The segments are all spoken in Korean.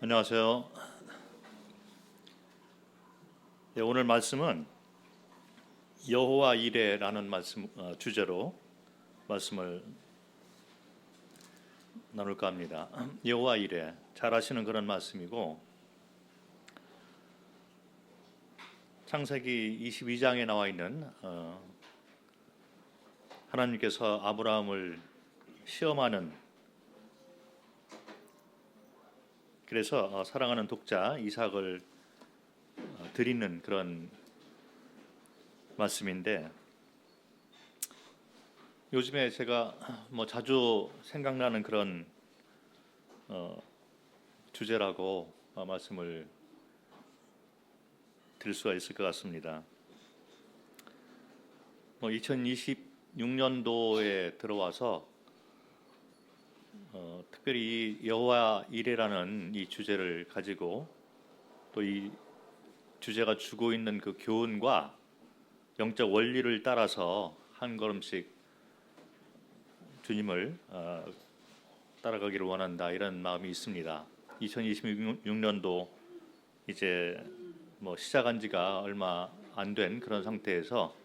안녕하세요. 네, 오늘 말씀은 여호와 이레라는 주제로 말씀을 나눌까 합니다. 여호와 이레, 잘 아시는 그런 말씀이고, 창세기 22장에 나와 있는 하나님께서 아브라함을 시험하는, 그래서 사랑하는 독자 이삭을 드리는 그런 말씀인데, 요즘에 제가 자주 생각나는 그런 주제라고 말씀을 드릴 수가 있을 것 같습니다. 2026년도에 들어와서 특별히 이 여호와 이레라는 이 주제를 가지고 또 이 주제가 주고 있는 그 교훈과 영적 원리를 따라서 한 걸음씩 주님을 따라가기를 원한다, 이런 마음이 있습니다. 2026년도 이제 시작한 지가 얼마 안 된 그런 상태에서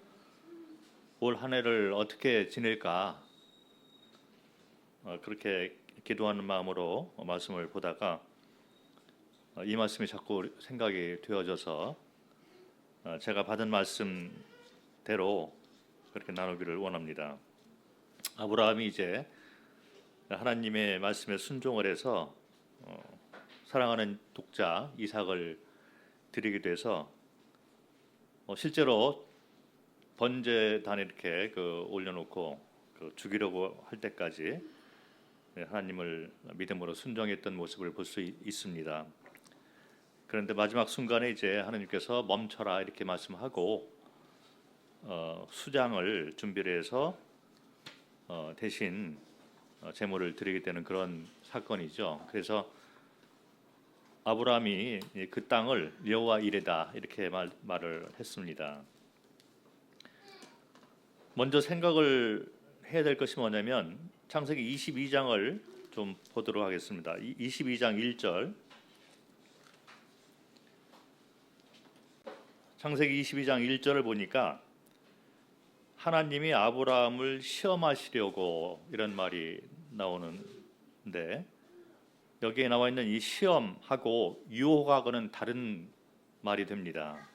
올 한 해를 어떻게 지낼까 그렇게 기도하는 마음으로 말씀을 보다가 이 말씀이 자꾸 생각이 되어져서 제가 받은 말씀대로 그렇게 나누기를 원합니다. 아브라함이 이제 하나님의 말씀에 순종을 해서 사랑하는 독자 이삭을 드리게 돼서 실제로 번제단에 이렇게 올려놓고 죽이려고 할 때까지 하나님을 믿음으로 순종했던 모습을 볼 수 있습니다. 그런데 마지막 순간에 이제 하나님께서 멈춰라 이렇게 말씀하고 수장을 준비를 해서 대신 제물을 드리게 되는 그런 사건이죠. 그래서 아브라함이 그 땅을 여호와 이레다 이렇게 말을 했습니다. 먼저 생각을 해야 될 것이 뭐냐면 창세기 22장을 좀 보도록 하겠습니다. 22장 1절, 창세기 22장 1절을 보니까 하나님이 아브라함을 시험하시려고 이런 말이 나오는데, 여기에 나와 있는 이 시험하고 유혹하고는 다른 말이 됩니다.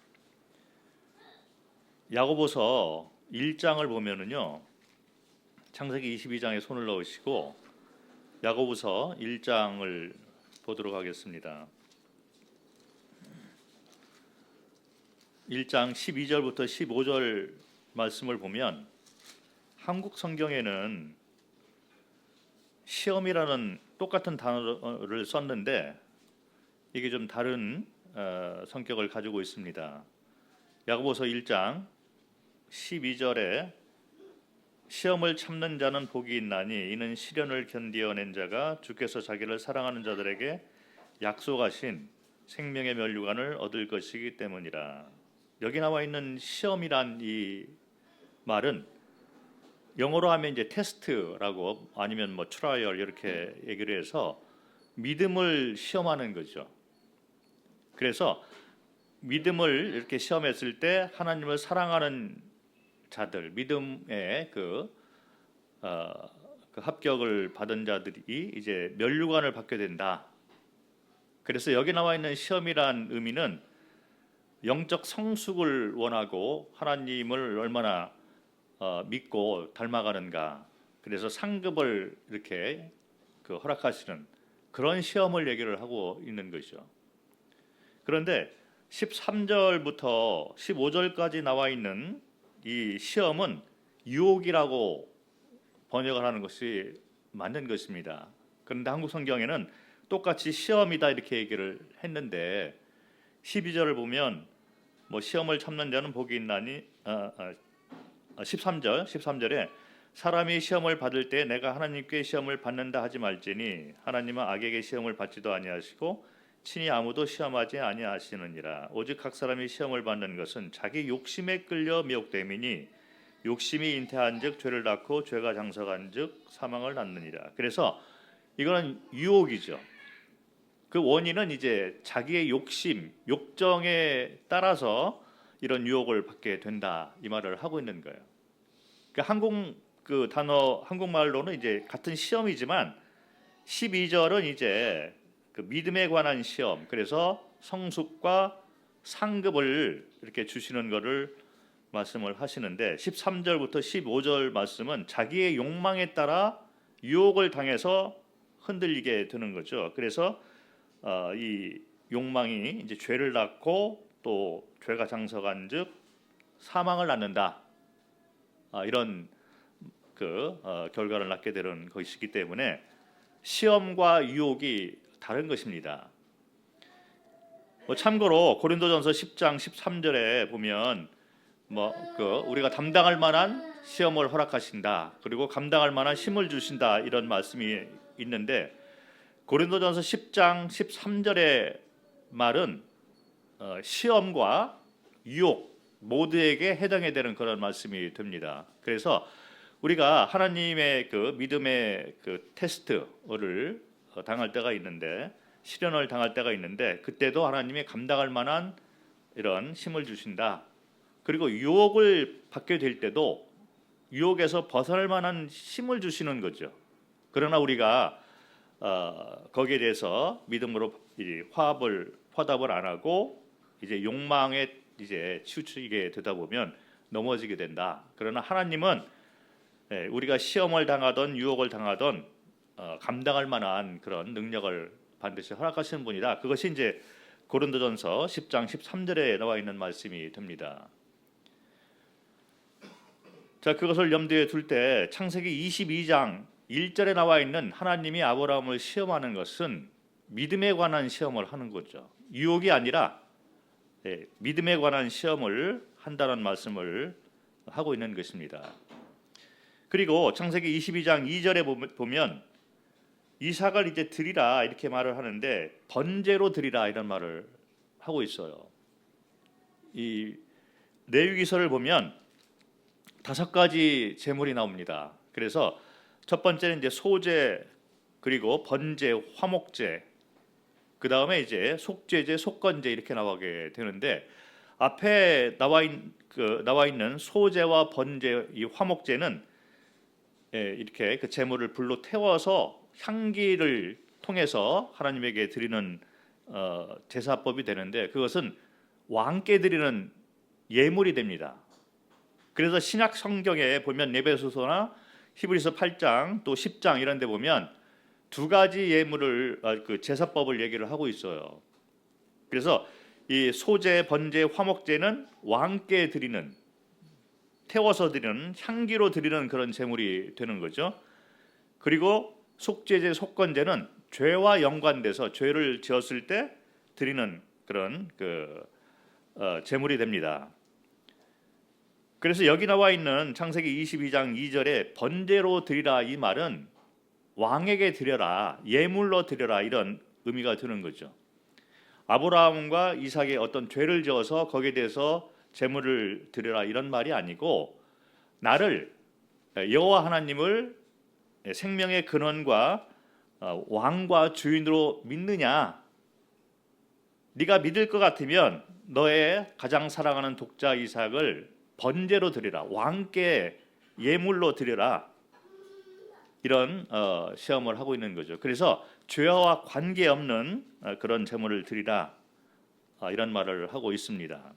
야고보서 1장을 보면은요, 창세기 22장에 손을 넣으시고 야고보서 1장을 보도록 하겠습니다. 1장 12절부터 15절 말씀을 보면 한국 성경에는 시험이라는 똑같은 단어를 썼는데 이게 좀 다른 성격을 가지고 있습니다. 야고보서 1장 12절에 시험을 참는 자는 복이 있나니 이는 시련을 견디어낸 자가 주께서 자기를 사랑하는 자들에게 약속하신 생명의 면류관을 얻을 것이기 때문이라. 여기 나와 있는 시험이란 이 말은 영어로 하면 이제 테스트라고 아니면 트라이얼 이렇게 얘기를 해서 믿음을 시험하는 거죠. 그래서 믿음을 이렇게 시험했을 때 하나님을 사랑하는 자들, 믿음의 그 합격을 받은 자들이 이제 면류관을 받게 된다. 그래서 여기 나와 있는 시험이란 의미는 영적 성숙을 원하고 하나님을 얼마나 믿고 닮아가는가, 그래서 상급을 이렇게 허락하시는 그런 시험을 얘기를 하고 있는 것이죠. 그런데 13절부터 15절까지 나와 있는 이 시험은 유혹이라고 번역을 하는 것이 맞는 것입니다. 그런데 한국 성경에는 똑같이 시험이다 이렇게 얘기를 했는데 12절을 보면 시험을 참는 자는 복이 있나니 13절에 사람이 시험을 받을 때 내가 하나님께 시험을 받는다 하지 말지니 하나님은 악에게 시험을 받지도 아니하시고 친히 아무도 시험하지 아니하시느니라. 오직 각 사람이 시험을 받는 것은 자기 욕심에 끌려 미혹됨이니 욕심이 잉태한즉 죄를 낳고 죄가 장성한즉 사망을 낳느니라. 그래서 이거는 유혹이죠. 그 원인은 이제 자기의 욕심, 욕정에 따라서 이런 유혹을 받게 된다 이 말을 하고 있는 거예요. 그 한국말로는 이제 같은 시험이지만 12절은 이제 그 믿음에 관한 시험, 그래서 성숙과 상급을 이렇게 주시는 것을 말씀을 하시는데 13절부터 15절 말씀은 자기의 욕망에 따라 유혹을 당해서 흔들리게 되는 거죠. 그래서 이 욕망이 이제 죄를 낳고 또 죄가 장성한즉 사망을 낳는다. 이런 결과를 낳게 되는 것이기 때문에 시험과 유혹이 다른 것입니다. 참고로 고린도전서 10장 13절에 보면 우리가 감당할 만한 시험을 허락하신다. 그리고 감당할 만한 힘을 주신다. 이런 말씀이 있는데 고린도전서 10장 13절의 말은 시험과 유혹 모두에게 해당이 되는 그런 말씀이 됩니다. 그래서 우리가 하나님의 그 믿음의 그 테스트를 당할 때가 있는데 시련을 당할 때가 있는데 그때도 하나님이 감당할 만한 이런 힘을 주신다. 그리고 유혹을 받게 될 때도 유혹에서 벗어날 만한 힘을 주시는 거죠. 그러나 우리가 거기에 대해서 믿음으로 화답을 안 하고 이제 욕망에 이제 치우치게 되다 보면 넘어지게 된다. 그러나 하나님은 우리가 시험을 당하던 유혹을 당하던 감당할 만한 그런 능력을 반드시 허락하시는 분이다. 그것이 이제 고린도전서 10장 13절에 나와 있는 말씀이 됩니다. 자, 그것을 염두에 둘 때 창세기 22장 1절에 나와 있는 하나님이 아브라함을 시험하는 것은 믿음에 관한 시험을 하는 거죠. 유혹이 아니라 믿음에 관한 시험을 한다는 말씀을 하고 있는 것입니다. 그리고 창세기 22장 2절에 보면 이삭을 이제 드리라 이렇게 말을 하는데 번제로 드리라 이런 말을 하고 있어요. 이 레위기서를 보면 5가지 제물이 나옵니다. 그래서 첫 번째는 이제 소제, 그리고 번제, 화목제, 그 다음에 이제 속죄제, 속건제 이렇게 나오게 되는데 앞에 나와 있는 소제와 번제, 이 화목제는 이렇게 그 제물을 불로 태워서 향기를 통해서 하나님에게 드리는 제사법이 되는데 그것은 왕께 드리는 예물이 됩니다. 그래서 신약 성경에 보면 에베소서나 히브리서 8장 또 10장 이런 데 보면 2가지 예물을 그 제사법을 얘기를 하고 있어요. 그래서 이 소제, 번제, 화목제는 왕께 드리는, 태워서 드리는, 향기로 드리는 그런 제물이 되는 거죠. 그리고 속죄제, 속건제는 죄와 연관돼서 죄를 지었을 때 드리는 그런 제물이 됩니다. 그래서 여기 나와 있는 창세기 22장 2절에 번제로 드리라 이 말은 왕에게 드려라, 예물로 드려라 이런 의미가 드는 거죠. 아브라함과 이삭의 어떤 죄를 지어서 거기에 대해서 제물을 드려라 이런 말이 아니고 나를 여호와 하나님을 생명의 근원과 왕과 주인으로 믿느냐? 네가 믿을 것 같으면 너의 가장 사랑하는 독자 이삭을 번제로 드리라, 왕께 예물로 드리라 이런 시험을 하고 있는 거죠. 그래서 죄와 관계없는 그런 제물을 드리라 이런 말을 하고 있습니다.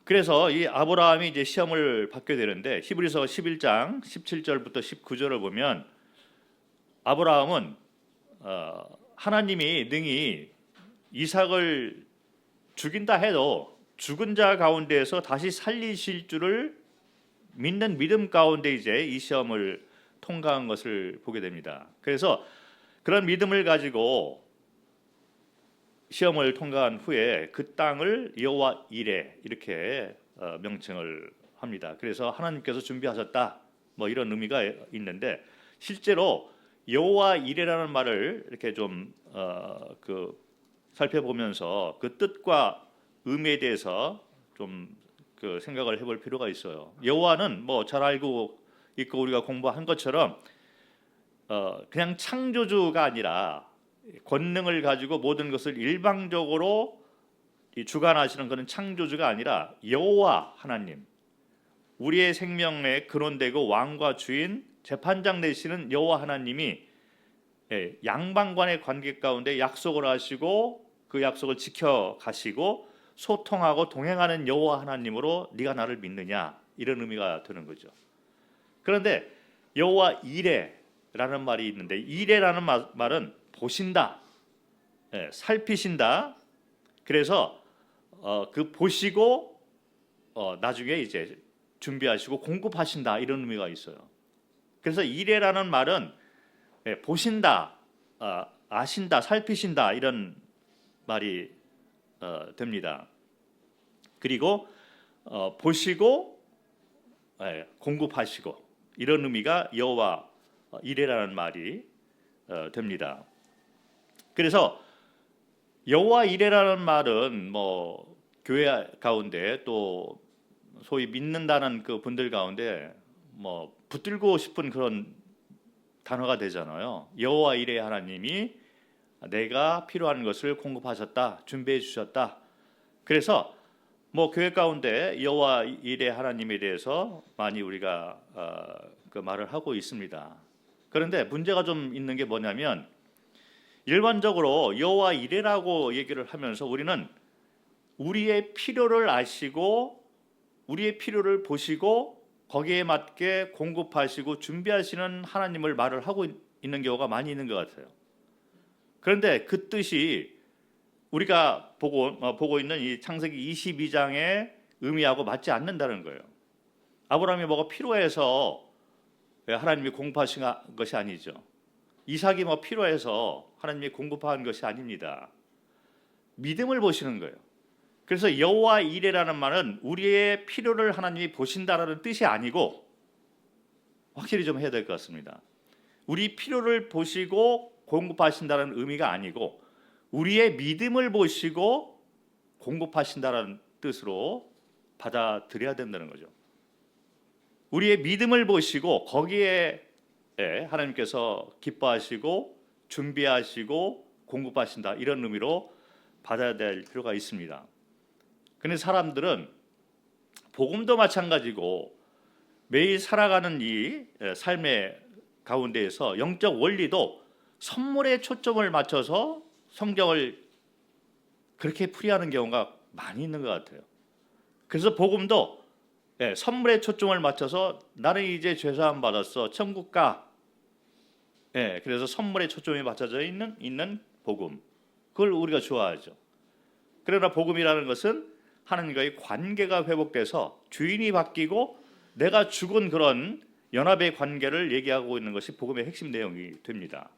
그래서 이 아브라함이 이제 시험을 받게 되는데 히브리서 11장 17절부터 19절을 보면 아브라함은 하나님이 능히 이삭을 죽인다 해도 죽은 자 가운데에서 다시 살리실 줄을 믿는 믿음 가운데 이제 이 시험을 통과한 것을 보게 됩니다. 그래서 그런 믿음을 가지고 시험을 통과한 후에 그 땅을 여호와 이레 이렇게 명칭을 합니다. 그래서 하나님께서 준비하셨다 뭐 이런 의미가 있는데 실제로 여호와 이레라는 말을 이렇게 좀 살펴보면서 그 뜻과 의미에 대해서 좀 생각을 해볼 필요가 있어요. 여호와는 뭐 잘 알고 있고 우리가 공부한 것처럼 그냥 창조주가 아니라 권능을 가지고 모든 것을 일방적으로 주관하시는 그런 창조주가 아니라 여호와 하나님, 우리의 생명의 근원되고 왕과 주인, 재판장 되시는 여호와 하나님이 양방간의 관계 가운데 약속을 하시고 그 약속을 지켜 가시고 소통하고 동행하는 여호와 하나님으로 네가 나를 믿느냐, 이런 의미가 되는 거죠. 그런데 여호와 이레라는 말이 있는데, 이레라는 말은 보신다, 살피신다. 그래서 그 보시고 나중에 이제 준비하시고 공급하신다, 이런 의미가 있어요. 그래서 이레라는 말은 보신다, 아신다, 살피신다, 이런 말이 됩니다. 그리고 보시고 공급하시고, 이런 의미가 여호와 이레라는 말이 됩니다. 그래서 여호와 이레라는 말은 뭐 교회 가운데 또 소위 믿는다는 그 분들 가운데 뭐 붙들고 싶은 그런 단어가 되잖아요. 여호와 이레 하나님이 내가 필요한 것을 공급하셨다, 준비해 주셨다. 그래서 뭐 교회 가운데 여호와 이레 하나님에 대해서 많이 우리가 그 말을 하고 있습니다. 그런데 문제가 좀 있는 게 뭐냐면, 일반적으로 여호와 이레라고 얘기를 하면서 우리는 우리의 필요를 아시고 우리의 필요를 보시고 거기에 맞게 공급하시고 준비하시는 하나님을 말을 하고 있는 경우가 많이 있는 것 같아요. 그런데 그 뜻이 우리가 보고 있는 이 창세기 22장의 의미하고 맞지 않는다는 거예요. 아브라함이 뭐가 필요해서 하나님이 공급하신 것이 아니죠. 이삭이 뭐 필요해서 하나님이 공급한 것이 아닙니다. 믿음을 보시는 거예요. 그래서 여호와 이레라는 말은 우리의 필요를 하나님이 보신다라는 뜻이 아니고, 확실히 좀 해야 될 것 같습니다. 우리 필요를 보시고 공급하신다는 의미가 아니고 우리의 믿음을 보시고 공급하신다는 뜻으로 받아들여야 된다는 거죠. 우리의 믿음을 보시고 거기에 하나님께서 기뻐하시고 준비하시고 공급하신다, 이런 의미로 받아야 될 필요가 있습니다. 그런데 사람들은 복음도 마찬가지고 매일 살아가는 이 삶의 가운데에서 영적 원리도 선물에 초점을 맞춰서 성경을 그렇게 풀이하는 경우가 많이 있는 것 같아요. 그래서 복음도 선물에 초점을 맞춰서 나는 이제 죄사함 받았어, 천국 가. 그래서 선물에 초점이 맞춰져 있는 복음, 그걸 우리가 좋아하죠. 그러나 복음이라는 것은 하나님과의 관계가 회복돼서 주인이 바뀌고 내가 죽은 그런 연합의 관계를 얘기하고 있는 것이 복음의 핵심 내용이 됩니다.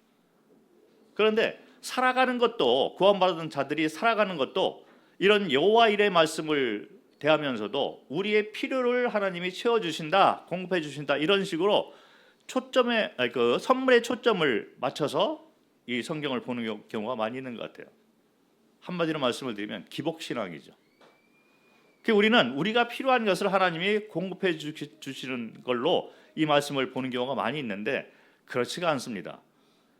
그런데 살아가는 것도, 구원받은 자들이 살아가는 것도 이런 여호와 이레 말씀을 대하면서도 우리의 필요를 하나님이 채워주신다, 공급해 주신다, 이런 식으로 초점에 그 선물에 초점을 맞춰서 이 성경을 보는 경우가 많이 있는 것 같아요. 한마디로 말씀을 드리면 기복신앙이죠. 우리는 우리가 필요한 것을 하나님이 공급해 주시는 걸로 이 말씀을 보는 경우가 많이 있는데 그렇지가 않습니다.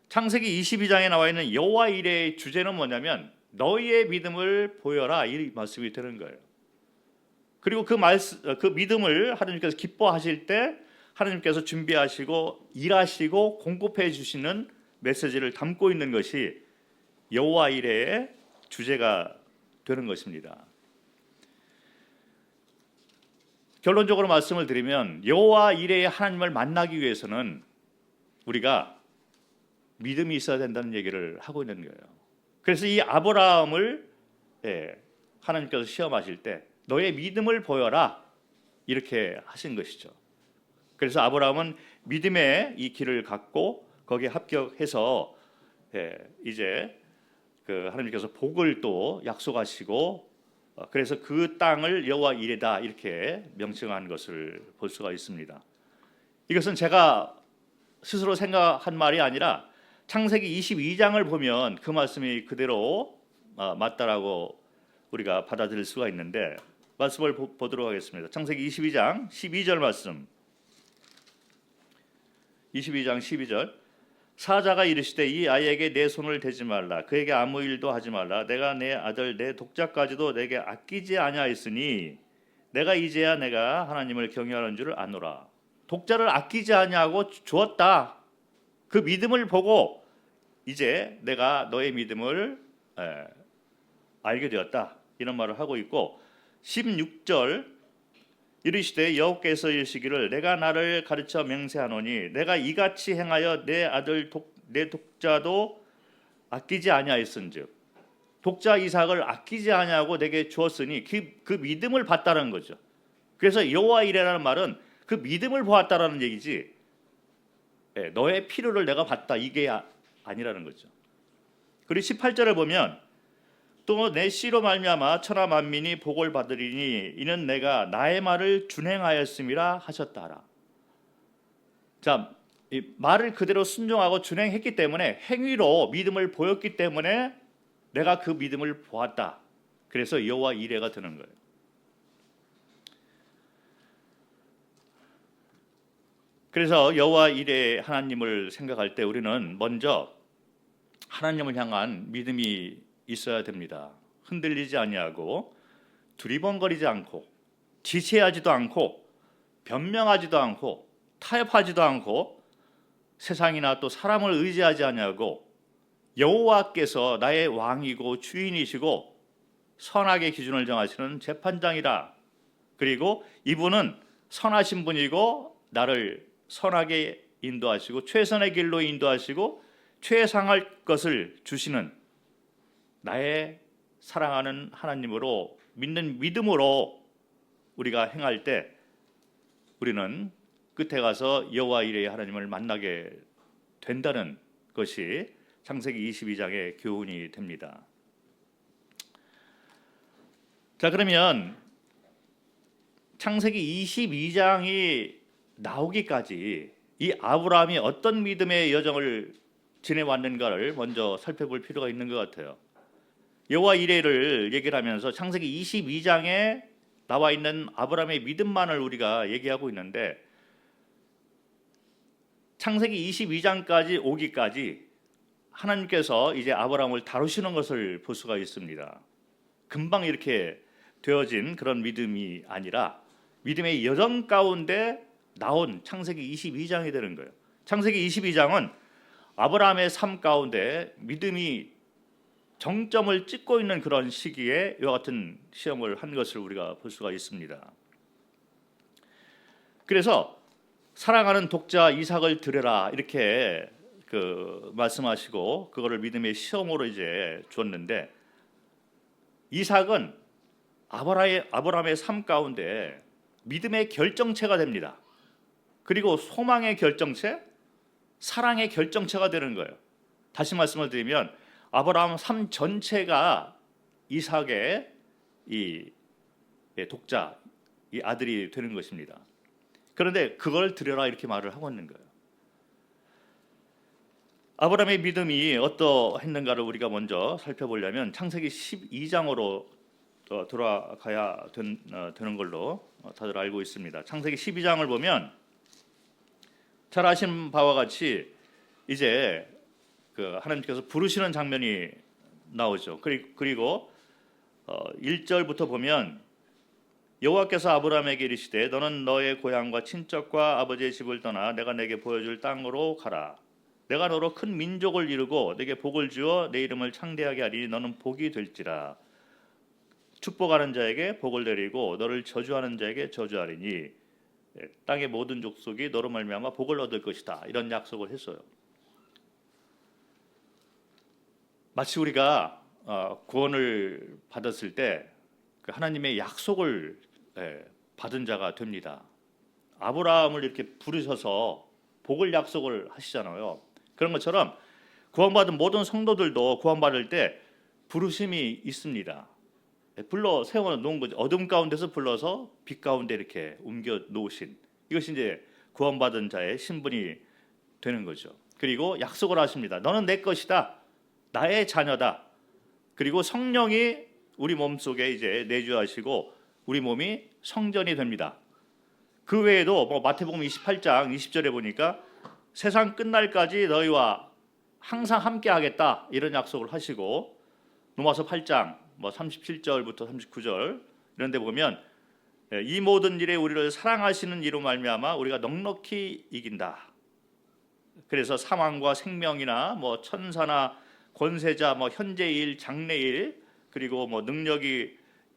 창세기 22장에 나와 있는 여호와 이레의 주제는 뭐냐면 너희의 믿음을 보여라, 이 말씀이 되는 거예요. 그리고 그 믿음을 하나님께서 기뻐하실 때 하나님께서 준비하시고 일하시고 공급해 주시는 메시지를 담고 있는 것이 여호와 이레의 주제가 되는 것입니다. 결론적으로 말씀을 드리면 여호와 이레의 하나님을 만나기 위해서는 우리가 믿음이 있어야 된다는 얘기를 하고 있는 거예요. 그래서 이 아브라함을 하나님께서 시험하실 때 너의 믿음을 보여라, 이렇게 하신 것이죠. 그래서 아브라함은 믿음의 이 길을 갖고 거기에 합격해서 이제 그 하나님께서 복을 또 약속하시고, 그래서 그 땅을 여호와 이레다, 이렇게 명칭한 것을 볼 수가 있습니다. 이것은 제가 스스로 생각한 말이 아니라 창세기 22장을 보면 그 말씀이 그대로 맞다라고 우리가 받아들일 수가 있는데, 말씀을 보도록 하겠습니다. 창세기 22장 12절 말씀. 22장 12절. 사자가 이르시되 이 아이에게 내 손을 대지 말라 그에게 아무 일도 하지 말라 내가 내 아들 내 독자까지도 내게 아끼지 아니하였으니 내가 이제야 내가 하나님을 경외하는 줄을 아노라. 독자를 아끼지 아니하고 주었다. 그 믿음을 보고 이제 내가 너의 믿음을 알게 되었다. 이런 말을 하고 있고 16절 이르시되 여호와께서 이르시기를 내가 나를 가르쳐 맹세하노니 내가 이같이 행하여 내 아들 내 독자도 아끼지 아니하였은즉 독자 이삭을 아끼지 아니하고 내게 주었으니 그 믿음을 봤다는 거죠. 그래서 여호와 이레라는 말은 그 믿음을 보았다라는 얘기지 너의 필요를 내가 봤다 이게 아니라는 거죠. 그리고 18절을 보면 또 내 씨로 말미암아 천하 만민이 복을 받으리니 이는 내가 나의 말을 준행하였음이라 하셨다라. 자, 이 말을 그대로 순종하고 준행했기 때문에 행위로 믿음을 보였기 때문에 내가 그 믿음을 보았다. 그래서 여호와 이레가 되는 거예요. 그래서 여호와 이레 하나님을 생각할 때 우리는 먼저 하나님을 향한 믿음이 있어야 됩니다. 흔들리지 아니하고 두리번거리지 않고 지체하지도 않고 변명하지도 않고 타협하지도 않고 세상이나 또 사람을 의지하지 아니하고 여호와께서 나의 왕이고 주인이시고 선악의 기준을 정하시는 재판장이라. 그리고 이분은 선하신 분이고 나를 선하게 인도하시고 최선의 길로 인도하시고 최상할 것을 주시는 나의 사랑하는 하나님으로 믿는 믿음으로 우리가 행할 때 우리는 끝에 가서 여호와 이레의 하나님을 만나게 된다는 것이 창세기 22장의 교훈이 됩니다. 자, 그러면 창세기 22장이 나오기까지 이 아브라함이 어떤 믿음의 여정을 지내왔는가를 먼저 살펴볼 필요가 있는 것 같아요. 여호와 이레를 얘기를 하면서 창세기 22장에 나와 있는 아브라함의 믿음만을 우리가 얘기하고 있는데 창세기 22장까지 오기까지 하나님께서 이제 아브라함을 다루시는 것을 볼 수가 있습니다. 금방 이렇게 되어진 그런 믿음이 아니라 믿음의 여정 가운데 나온 창세기 22장이 되는 거예요. 창세기 22장은 아브라함의 삶 가운데 믿음이 정점을 찍고 있는 그런 시기에 이와 같은 시험을 한 것을 우리가 볼 수가 있습니다. 그래서 사랑하는 독자 이삭을 드려라 이렇게 말씀하시고 그거를 믿음의 시험으로 이제 줬는데 이삭은 아브라함의 삶 가운데 믿음의 결정체가 됩니다. 그리고 소망의 결정체, 사랑의 결정체가 되는 거예요. 다시 말씀을 드리면 아브라함 삶 전체가 이삭의 이 독자, 이 아들이 되는 것입니다. 그런데 그걸 드려라 이렇게 말을 하고 있는 거예요. 아브라함의 믿음이 어떠했는가를 우리가 먼저 살펴보려면 창세기 12장으로 돌아가야 되는 걸로 다들 알고 있습니다. 창세기 12장을 보면 잘 아시는 바와 같이 이제 하나님께서 부르시는 장면이 나오죠. 그리고 1절부터 보면 여호와께서 아브라함에게 이르시되 너는 너의 고향과 친척과 아버지의 집을 떠나 내가 내게 보여줄 땅으로 가라. 내가 너로 큰 민족을 이루고 내게 복을 주어 내 이름을 창대하게 하리니 너는 복이 될지라. 축복하는 자에게 복을 내리고 너를 저주하는 자에게 저주하리니 땅의 모든 족속이 너로 말미암아 복을 얻을 것이다. 이런 약속을 했어요. 마치 우리가 구원을 받았을 때 하나님의 약속을 받은 자가 됩니다. 아브라함을 이렇게 부르셔서 복을 약속을 하시잖아요. 그런 것처럼 구원받은 모든 성도들도 구원받을 때 부르심이 있습니다. 불러 세워 놓은 거죠. 어둠 가운데서 불러서 빛 가운데 이렇게 옮겨 놓으신 이것이 이제 구원받은 자의 신분이 되는 거죠. 그리고 약속을 하십니다. 너는 내 것이다. 나의 자녀다. 그리고 성령이 우리 몸속에 이제 내주하시고 우리 몸이 성전이 됩니다. 그 외에도 마태복음 28장 20절에 보니까 세상 끝날까지 너희와 항상 함께 하겠다 이런 약속을 하시고, 로마서 8장 37절부터 39절 이런 데 보면 이 모든 일에 우리를 사랑하시는 이로 말미암아 우리가 넉넉히 이긴다. 그래서 사망과 생명이나 천사나 권세자, 현재일, 장래일, 그리고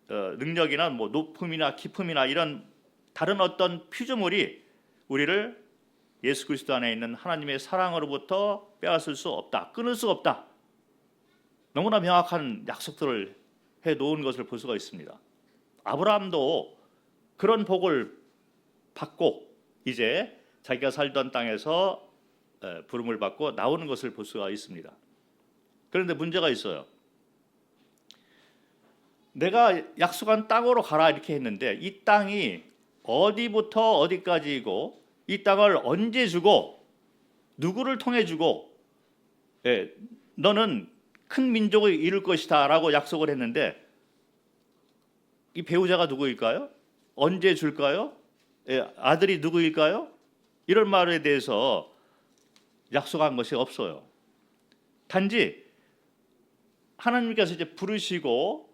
능력이나 높음이나 깊음이나 이런 다른 어떤 피조물이 우리를 예수 그리스도 안에 있는 하나님의 사랑으로부터 빼앗을 수 없다, 끊을 수 없다. 너무나 명확한 약속들을 해 놓은 것을 볼 수가 있습니다. 아브라함도 그런 복을 받고 이제 자기가 살던 땅에서 부름을 받고 나오는 것을 볼 수가 있습니다. 그런데 문제가 있어요. 내가 약속한 땅으로 가라 이렇게 했는데 이 땅이 어디부터 어디까지이고 이 땅을 언제 주고 누구를 통해 주고 너는 큰 민족을 이룰 것이다 라고 약속을 했는데 이 배우자가 누구일까요? 언제 줄까요? 아들이 누구일까요? 이런 말에 대해서 약속한 것이 없어요. 단지 하나님께서 이제 부르시고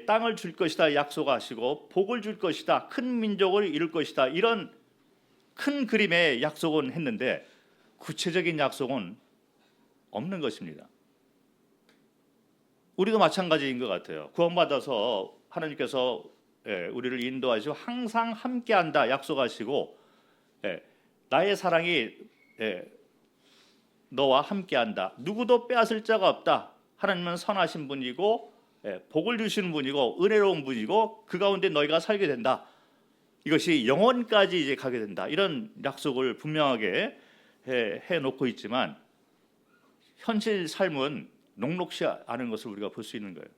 땅을 줄 것이다 약속하시고 복을 줄 것이다, 큰 민족을 이룰 것이다, 이런 큰 그림의 약속은 했는데 구체적인 약속은 없는 것입니다. 우리도 마찬가지인 것 같아요. 구원받아서 하나님께서 우리를 인도하시고 항상 함께한다 약속하시고 나의 사랑이 너와 함께한다, 누구도 빼앗을 자가 없다, 하나님은 선하신 분이고 복을 주시는 분이고 은혜로운 분이고 그 가운데 너희가 살게 된다, 이것이 영원까지 이제 가게 된다, 이런 약속을 분명하게 해놓고 있지만 현실 삶은 녹록지 않은 것을 우리가 볼 수 있는 거예요.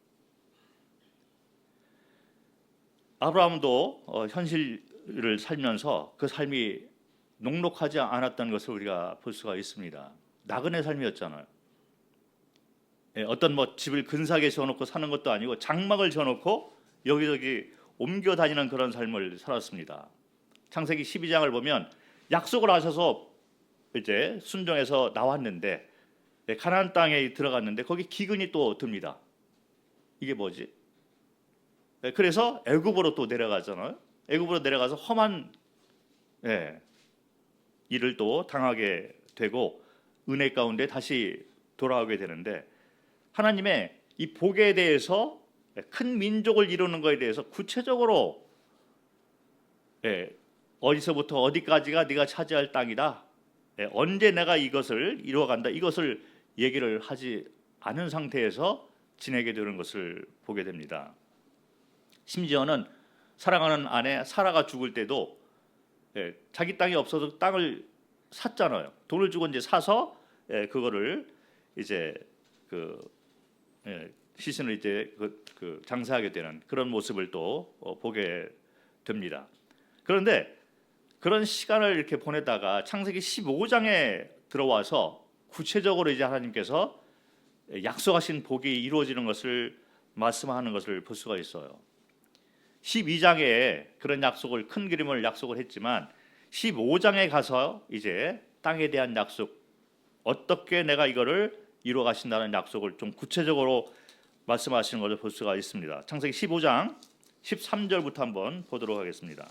아브라함도 현실을 살면서 그 삶이 녹록하지 않았던 것을 우리가 볼 수가 있습니다. 나그네 삶이었잖아요. 어떤 집을 근사하게 지어놓고 사는 것도 아니고 장막을 지어놓고 여기저기 옮겨 다니는 그런 삶을 살았습니다. 창세기 12장을 보면 약속을 하셔서 이제 순종해서 나왔는데 가나안 땅에 들어갔는데 거기 기근이 또 듭니다. 이게 뭐지? 그래서 애굽으로 또 내려가잖아요. 애굽으로 내려가서 험한 일을 또 당하게 되고 은혜 가운데 다시 돌아오게 되는데 하나님의 이 복에 대해서, 큰 민족을 이루는 것에 대해서 구체적으로 어디서부터 어디까지가 네가 차지할 땅이다, 언제 내가 이것을 이루어간다, 이것을 얘기를 하지 않은 상태에서 지내게 되는 것을 보게 됩니다. 심지어는 사랑하는 아내 사라가 죽을 때도 자기 땅이 없어서 땅을 샀잖아요. 돈을 주고 이제 사서 그거를 이제 시신을 이제 장사하게 되는 그런 모습을 또 보게 됩니다. 그런데 그런 시간을 이렇게 보내다가 창세기 15장에 들어와서 구체적으로 이제 하나님께서 약속하신 복이 이루어지는 것을 말씀하는 것을 볼 수가 있어요. 12장에 그런 약속을, 큰 그림을 약속을 했지만 15장에 가서 이제 땅에 대한 약속, 어떻게 내가 이거를 이루어 가신다는 약속을 좀 구체적으로 말씀하시는 것을 볼 수가 있습니다. 창세기 15장 13절부터 한번 보도록 하겠습니다.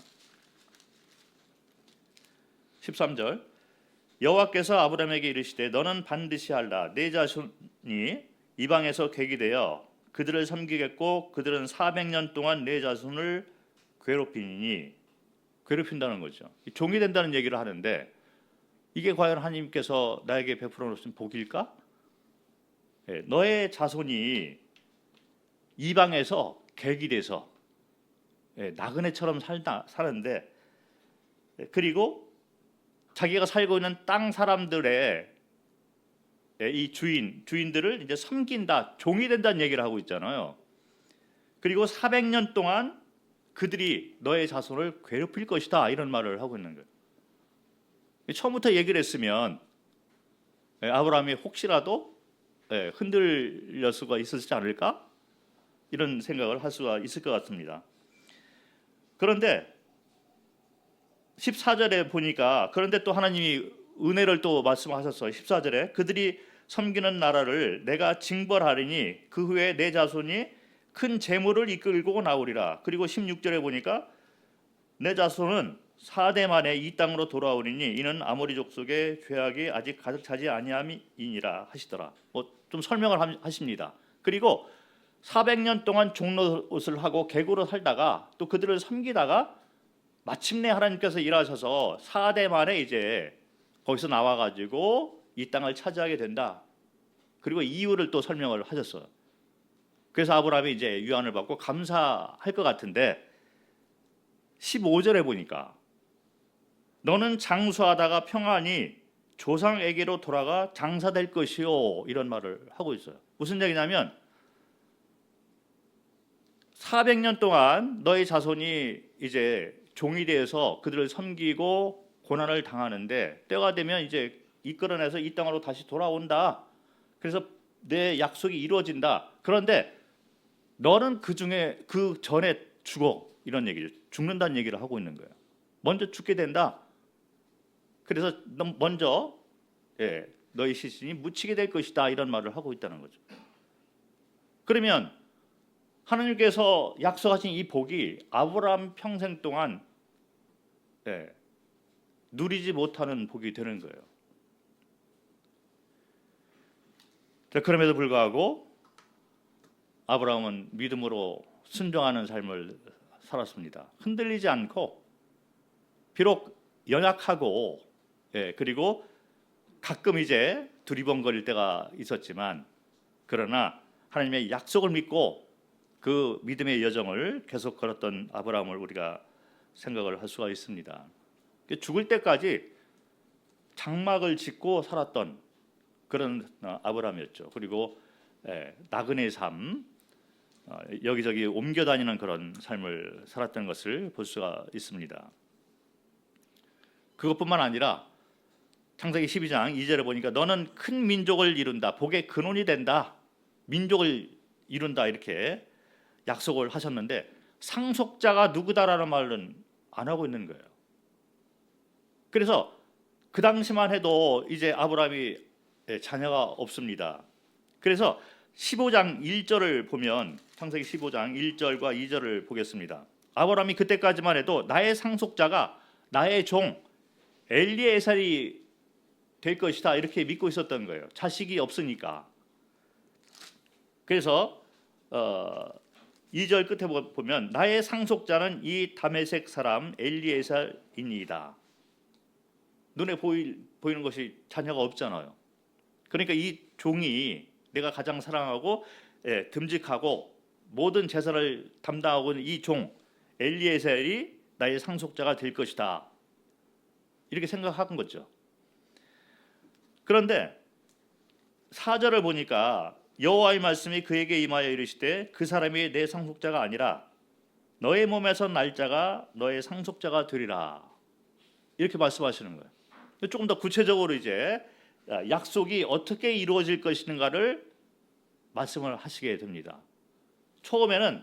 13절, 여호와께서 아브라함에게 이르시되 너는 반드시 알라, 내 자손이 이방에서 객이 되어 그들을 섬기겠고 그들은 400년 동안 내 자손을 괴롭히니, 괴롭힌다는 거죠. 종이 된다는 얘기를 하는데 이게 과연 하나님께서 나에게 베풀어 놓으신 복일까? 너의 자손이 이방에서 객이 돼서 나그네처럼 사는데, 그리고 자기가 살고 있는 땅 사람들의 이 주인들을 이제 섬긴다, 종이 된다는 얘기를 하고 있잖아요. 그리고 400년 동안 그들이 너의 자손을 괴롭힐 것이다, 이런 말을 하고 있는 거예요. 처음부터 얘기를 했으면 아브라함이 혹시라도 흔들릴 수가 있었지 않을까? 이런 생각을 할 수가 있을 것 같습니다. 그런데 14절에 보니까 그런데 또 하나님이 은혜를 또 말씀하셨어요. 14절에 그들이 섬기는 나라를 내가 징벌하리니 그 후에 내 자손이 큰 재물을 이끌고 나오리라. 그리고 16절에 보니까 내 자손은 4대 만에 이 땅으로 돌아오리니 이는 아모리 족속의 죄악이 아직 가득 차지 아니함이니라 하시더라. 좀 설명을 하십니다. 그리고 400년 동안 종노릇을 하고 개구로 살다가 또 그들을 섬기다가 마침내 하나님께서 일하셔서 4대 만에 이제 거기서 나와가지고 이 땅을 차지하게 된다. 그리고 이유를 또 설명을 하셨어요. 그래서 아브라함이 이제 유언을 받고 감사할 것 같은데 15절에 보니까 너는 장수하다가 평안히 조상에게로 돌아가 장사될 것이요 이런 말을 하고 있어요. 무슨 얘기냐면 400년 동안 너희 자손이 이제 종이 되어서 그들을 섬기고 고난을 당하는데 때가 되면 이제 이끌어내서 이 땅으로 다시 돌아온다. 그래서 내 약속이 이루어진다. 그런데 너는 그 전에 죽어. 이런 얘기죠. 죽는다는 얘기를 하고 있는 거예요. 먼저 죽게 된다. 그래서 먼저 너희 시신이 묻히게 될 것이다. 이런 말을 하고 있다는 거죠. 그러면 하나님께서 약속하신 이 복이 아브라함 평생 동안 누리지 못하는 복이 되는 거예요. 자, 그럼에도 불구하고 아브라함은 믿음으로 순종하는 삶을 살았습니다. 흔들리지 않고 비록 연약하고 그리고 가끔 이제 두리번거릴 때가 있었지만 그러나 하나님의 약속을 믿고 그 믿음의 여정을 계속 걸었던 아브라함을 우리가 생각을 할 수가 있습니다. 죽을 때까지 장막을 짓고 살았던 그런 아브라함이었죠. 그리고 나그네 삶, 여기저기 옮겨 다니는 그런 삶을 살았던 것을 볼 수가 있습니다. 그것뿐만 아니라 창세기 12장 2절에 보니까 너는 큰 민족을 이룬다. 복의 근원이 된다. 민족을 이룬다. 이렇게 약속을 하셨는데 상속자가 누구다라는 말은 안 하고 있는 거예요. 그래서 그 당시만 해도 이제 아브라함이 자녀가 없습니다. 그래서 15장 1절을 보면 창세기 15장 1절과 2절을 보겠습니다. 아브라함이 그때까지만 해도 나의 상속자가 나의 종 엘리에셀이 될 것이다 이렇게 믿고 있었던 거예요. 자식이 없으니까. 그래서 2절 끝에 보면 나의 상속자는 이 다메섹 사람 엘리에셀이니이다. 눈에 보이는 것이 자녀가 없잖아요. 그러니까 이 종이 내가 가장 사랑하고 듬직하고 모든 제사를 담당하고 있는 이 종 엘리에셀이 나의 상속자가 될 것이다. 이렇게 생각한 거죠. 그런데 4절을 보니까 여호와의 말씀이 그에게 임하여 이르시되 그 사람이 내 상속자가 아니라 너의 몸에서 날 자가 너의 상속자가 되리라. 이렇게 말씀하시는 거예요. 조금 더 구체적으로 이제 약속이 어떻게 이루어질 것인가를 말씀을 하시게 됩니다. 처음에는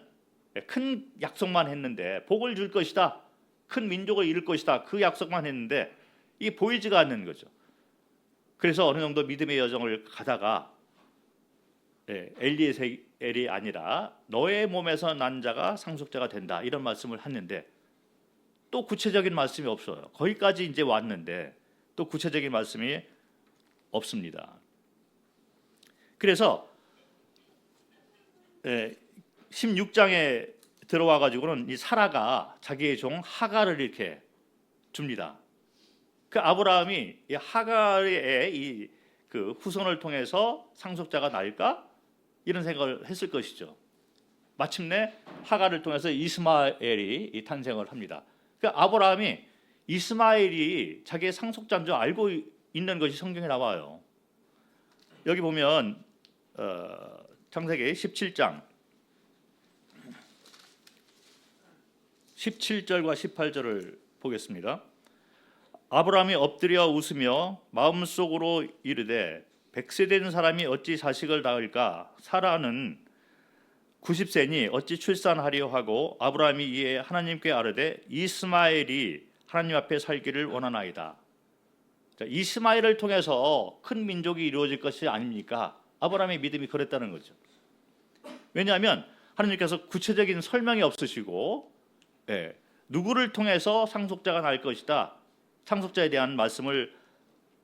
큰 약속만 했는데 복을 줄 것이다. 큰 민족을 이룰 것이다. 그 약속만 했는데 이게 보이지가 않는 거죠. 그래서 어느 정도 믿음의 여정을 가다가 엘리에셀이 아니라 너의 몸에서 난 자가 상속자가 된다. 이런 말씀을 했는데 또 구체적인 말씀이 없어요. 거기까지 이제 왔는데 또 구체적인 말씀이 없습니다. 그래서 16장에 들어와 가지고는 이 사라가 자기의 종 하갈을 이렇게 줍니다. 그 아브라함이 이 하갈의 그 후손을 통해서 상속자가 나을까 이런 생각을 했을 것이죠. 마침내 하갈을 통해서 이스마엘이 탄생을 합니다. 그 아브라함이 이스마엘이 자기의 상속자인 줄 알고 있는 것이 성경에 나와요. 여기 보면 창세기 17장 17절과 18절을 보겠습니다. 아브라함이 엎드려 웃으며 마음속으로 이르되 100세 된 사람이 어찌 자식을 낳을까? 사라는 90세니 어찌 출산하려 하고 아브라함이 이에 하나님께 아뢰되 이스마엘이 하나님 앞에 살기를 원하나이다. 자, 이스마엘을 통해서 큰 민족이 이루어질 것이 아닙니까? 아브라함의 믿음이 그랬다는 거죠. 왜냐하면 하나님께서 구체적인 설명이 없으시고, 누구를 통해서 상속자가 날 것이다, 상속자에 대한 말씀을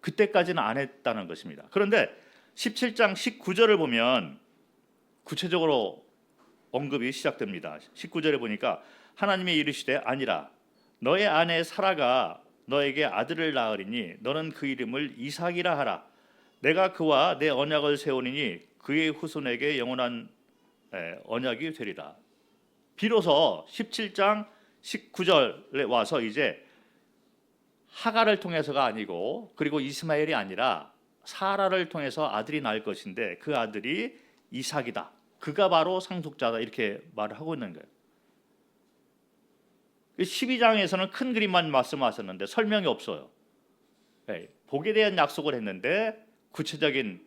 그때까지는 안 했다는 것입니다. 그런데 17장 19절을 보면 구체적으로 언급이 시작됩니다. 19절에 보니까 하나님이 이르시되 아니라 너의 아내 사라가 너에게 아들을 낳으리니 너는 그 이름을 이삭이라 하라. 내가 그와 내 언약을 세우리니 그의 후손에게 영원한 언약이 되리라. 비로소 17장 19절에 와서 이제 하갈을 통해서가 아니고, 그리고 이스마엘이 아니라 사라를 통해서 아들이 낳을 것인데 그 아들이 이삭이다, 그가 바로 상속자다, 이렇게 말을 하고 있는 거예요. 12장에서는 큰 그림만 말씀하셨는데 설명이 없어요. 복에 대한 약속을 했는데 구체적인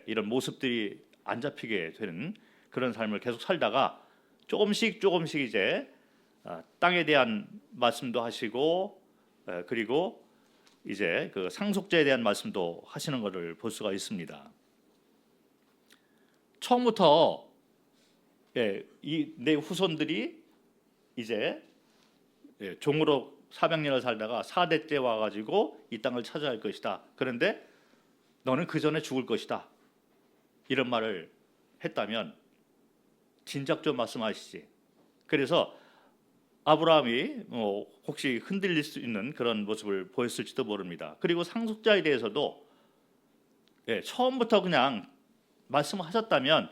이런 모습들이 안 잡히게 되는 그런 삶을 계속 살다가 조금씩 이제 땅에 대한 말씀도 하시고, 그리고 이제 그 상속자에 대한 말씀도 하시는 것을 볼 수가 있습니다. 처음부터 이 내 후손들이 이제 종으로 400년을 살다가 4대째 와가지고 이 땅을 차지할 것이다. 그런데 너는 그 전에 죽을 것이다, 이런 말을 했다면 진작 좀 말씀하시지. 그래서 아브라함이 혹시 흔들릴 수 있는 그런 모습을 보였을지도 모릅니다. 그리고 상속자에 대해서도 처음부터 그냥 말씀하셨다면